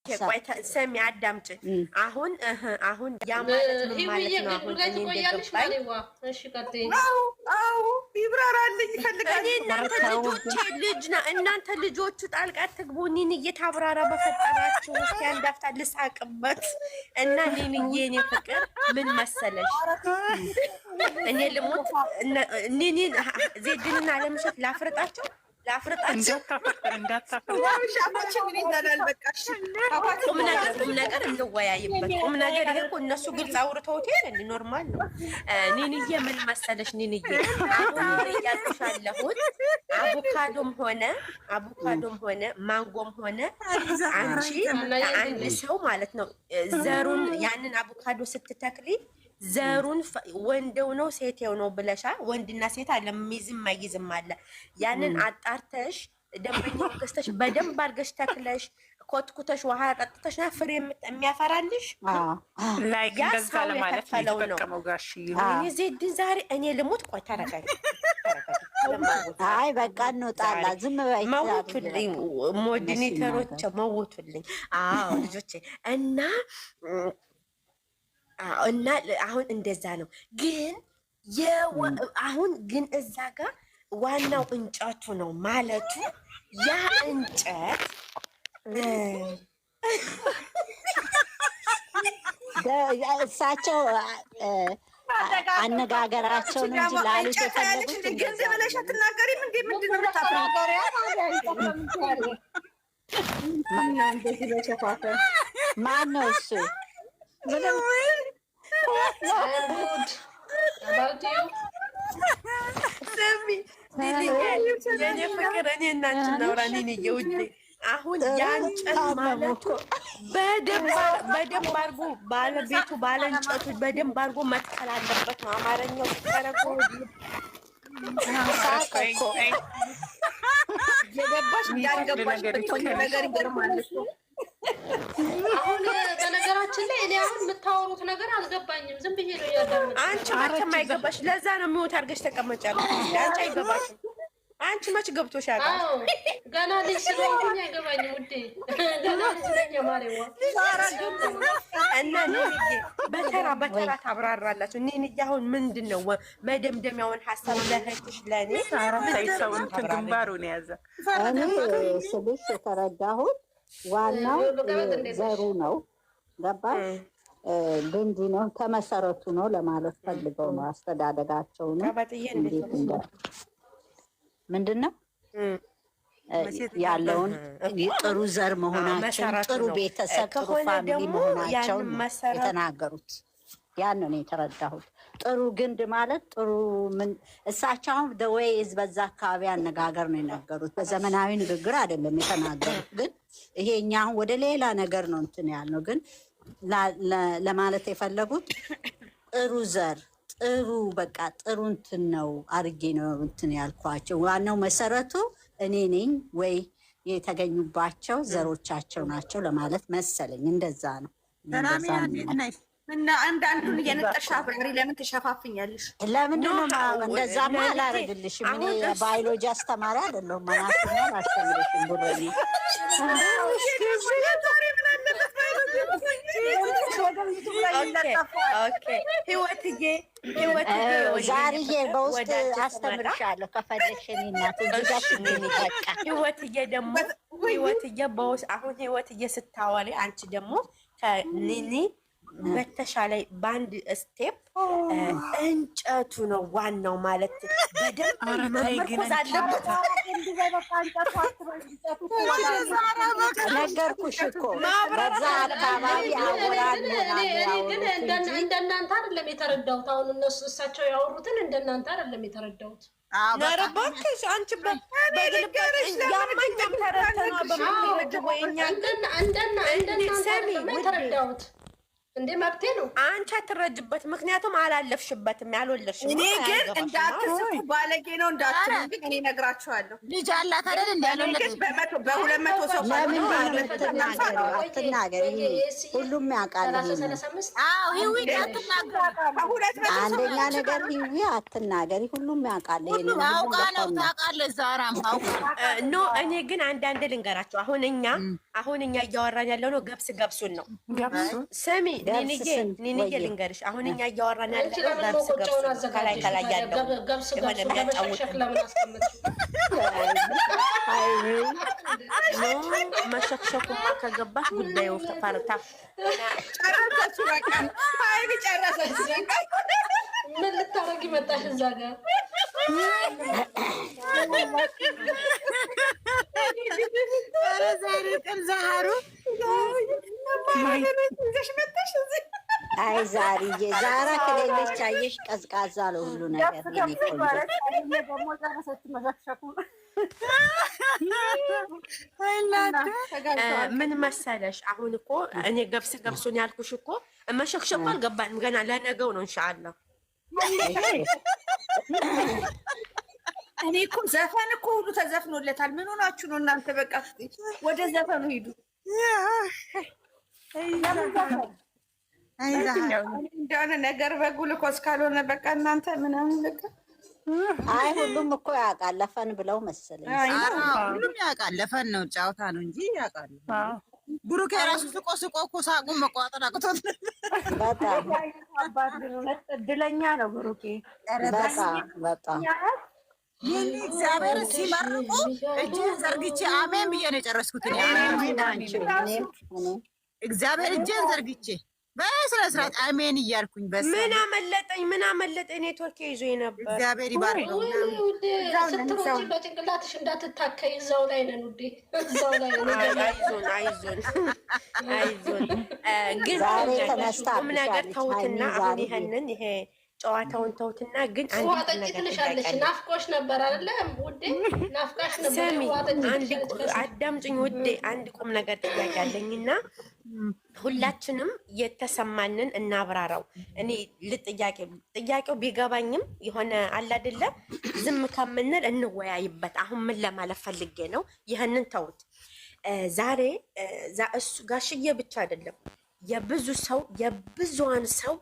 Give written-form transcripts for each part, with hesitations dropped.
ቆይ ሰሚ አዳምጪ። አሁን ያ ማለት ምን ማለት ነው? አሁን ላይ ትቆያለሽ ማለት ነው። እሺ ቀጥይ። አዎ ይብራራልኝ ይፈልጋል። እናንተ ልጆቹ ጣልቃ ትግቡ። እኔን እየታብራራ በፈጠራችሁ እስኪ አንዳፍታ ልሳቅበት እና እኔ ፍቅር ምን መሰለሽ እኔ ልሞት እኔ ዜድንና ለምሸት ላፍርጣቸው ቁም ነገር እንወያይበት። ቁም ነገር ይሄ እኮ እነሱ ግልጽ አውርተውት ይሄን ኖርማል ነው። ኒንዬ ምን መሰለሽ ኒንዬ አሁን እያልኩሻለሁት አቮካዶም ሆነ ማንጎም ሆነ አንቺ አንድ ሰው ማለት ነው ዘሩን ያንን አቮካዶ ስትተክሊ ዘሩን ወንደው ነው ሴቴው ነው ብለሻ ወንድና ሴት አለ ሚዝም ማይዝም አለ። ያንን አጣርተሽ ደንበኛው ገዝተሽ በደንብ አድርገሽ ተክለሽ ኮትኩተሽ ውሃ ጠጥተሽ ነው ፍሬ የሚያፈራልሽ። ላይ ገዛ ለማለት ነው ጋሽ እኔ ዜድ ዛሬ እኔ ልሞት። ቆይ ተረጋጊ። አይ በቃ እንውጣላ። ዝም በይ መውቱልኝ፣ ሞዲኔተሮች መውቱልኝ። አዎ ልጆቼ እና አሁን እንደዛ ነው። ግን አሁን ግን እዛ ጋር ዋናው እንጨቱ ነው ማለቱ ያ እንጨት እሳቸው አነጋገራቸውን እንጂ ላሉት የፈለጉት ገንዘብ ብለሽ አትናገሪም እንዴ? ምንድን ነው የምታፈራገሪያ? ማን ነው እሱ? የኔ ፍቅር እኔ እና አንቺ እናውራ። እኔ የውዴ አሁን ያንጨት ማለቱ በደንብ አድርጎ ባለቤቱ ባለንጨቱ በደንብ አድርጎ መትከል አለበት ነው አማርኛው ሲተረጎ የገባሽ እንዳልገባሽ ነገር ይገርማል። አሁን በነገራችን ላይ እኔ አሁን የምታወሩት ነገር አልገባኝም። ዝም ብዬ ነው ያዳመጥኩት። አንቺ መቼም አይገባሽ። ለዛ ነው የሚወት አድርገሽ ተቀመጫለሽ። አንቺ አይገባሽም። አንቺ መች ገብቶሽ ያውቃል? ገና ልጅ ስለሆንኩኝ አይገባኝም ውዴ። ገና ልጅ ነኝ ማሬዋ። እና በተራ ታብራራላችሁ። እኔ አሁን ምንድን ነው መደምደሚያውን ሀሳብ ለህትሽ ለእኔ ሰውን ግንባሩን ያዘ እኔ ስልሽ የተረዳሁት ዋናው ዘሩ ነው። ገባሽ? ግንዱ ነው ከመሰረቱ ነው ለማለት ፈልገው ነው። አስተዳደጋቸው ነው ምንድን ነው ያለውን ጥሩ ዘር መሆናቸውን ጥሩ ቤተሰብ ጥሩ ፋሚሊ መሆናቸውን የተናገሩት። ያን ነው የተረዳሁት። ጥሩ ግንድ ማለት ጥሩ ምን እሳቸው አሁን ደወይዝ በዛ አካባቢ አነጋገር ነው የነገሩት። በዘመናዊ ንግግር አይደለም የተናገሩት። ግን ይሄኛ አሁን ወደ ሌላ ነገር ነው እንትን ያልነው። ግን ለማለት የፈለጉት ጥሩ ዘር ጥሩ በቃ ጥሩ እንትን ነው አድርጌ ነው እንትን ያልኳቸው። ዋናው መሰረቱ እኔ ነኝ ወይ የተገኙባቸው ዘሮቻቸው ናቸው ለማለት መሰለኝ። እንደዛ ነው። እና አንዳንዱን እየነጠርሽ አብረሪ። ለምን ትሸፋፍኛለሽ? ለምንድን ነው እንደዛማ አላደርግልሽም። እኔ ባዮሎጂ አስተማሪ አይደለሁም። ማናችሁም አስተምረሽም ብሮኝ ዛሬ በውስጥ አስተምርሻለሁ ከፈለግሽ። እኔ እናት ህይወትዬ ደግሞ ህይወትዬ በውስጥ አሁን ህይወትዬ ስታወሪ አንቺ ደግሞ ከኒኒ በተሻለ በአንድ ስቴፕ እንጨቱ ነው ዋናው ማለት በደንብ መመርኮዝ አለበት። ነገርኩሽ እኮ በዛ አካባቢ ግን እንደናንተ አይደለም የተረዳሁት። አሁን እነሱ እሳቸው ያወሩትን እንደናንተ አይደለም የተረዳሁት። ነረባክሽ አንቺ በግልባሽ ያማኛም ተረተና በማለት ወይ እኛ እንደናንተ የተረዳሁት እንዴ መብቴ ነው። አንቺ አትረጅበት፣ ምክንያቱም አላለፍሽበትም፣ ያልወለድሽም። እኔ ግን እንዳትስቁ ባለጌ ነው እንዳትሉ፣ ግን እኔ እነግራችኋለሁ። ልጅ አላት አይደል? እንዳልወለደች በ200 ሰው አትናገሪ። ሁሉም ያውቃል። አዎ ሂዊ አትናገሪ። አንደኛ ነገር ሂዊ አትናገሪ። ሁሉም ያውቃል። ሁሉም አውቃ ነው ታውቃለች። ዛራም አውቃ ኖ እኔ ግን አንዳንድ ልንገራቸው። አሁን እኛ እያወራን ያለው ነው ገብሱን ነው። ስሚ ኒንዬ ልንገርሽ፣ አሁን እኛ እያወራን ያለው ገብስ ከላይ ያለው የሆነ የሚያጫውት መሸክሸኩማ ከገባሽ ጉዳዩ ተፋርታ ጨረሰች። በቃ ሀይሚ ጨረሰች። ምን ልታረጊ መጣሽ እዛ ጋር? ዛሬ ቀን ዛሃሩ አይ ዛሬ ዛራ ከሌለች አየሽ ቀዝቃዛ ነው ሁሉ ነገር። ምን መሰለሽ አሁን እኮ እኔ ገብሱን ያልኩሽ እኮ መሸክሸኩ አልገባንም ገና ለነገው ነው ኢንሻአላህ። እኔ እኮ ዘፈን እኮ ሁሉ ተዘፍኖለታል። ምን ሆናችሁ ነው እናንተ? በቃ ወደ ዘፈኑ ሂዱ። እንደሆነ ነገር በጉልኮስ ካልሆነ በቃ እናንተ ምናምን በቃ አይ ሁሉም እኮ ያውቃል። ለፈን ብለው መሰለኝ። ሁሉም ያውቃል። ለፈን ነው ጫውታ ነው እንጂ ያውቃል። ብሩክ የራሱ ስቆ እኮ ሳቁን መቋጠር አቅቶት በጣም እድለኛ ነው ብሩኬ። በጣም ይህን እግዚአብሔር ሲመርቁ እጅን ዘርግቼ አሜን ብዬ ነው የጨረስኩት። እግዚአብሔር እጅን ዘርግቼ በስነ ስርዓት አሜን እያልኩኝ ምን አመለጠኝ ኔትወርክ ይዞ ነበር። እግዚአብሔር ይባርከው። ስትሮጪ በጭንቅላትሽ እንዳትታከይ እዛው ላይ ነን ውዴ፣ እዛው ላይ ነን። አይዞን ግን ቁም ነገር ተውትና አሁን ይሄ ጨዋታውን ተውትና ግን አንድ ነገር ትልሻለሽ። ናፍቆሽ ነበር አይደለ ውዴ? ናፍቃሽ ነበር። አዳምጪኝ ውዴ፣ አንድ ቁም ነገር ጥያቄ አለኝና ሁላችንም የተሰማንን እናብራራው። እኔ ጥያቄው ቢገባኝም የሆነ አለ አይደለ ዝም ከምንል እንወያይበት። አሁን ምን ለማለት ፈልጌ ነው፣ ይህንን ተውት። ዛሬ እሱ ጋሽዬ ብቻ አይደለም የብዙሃን ሰው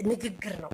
ንግግር ነው።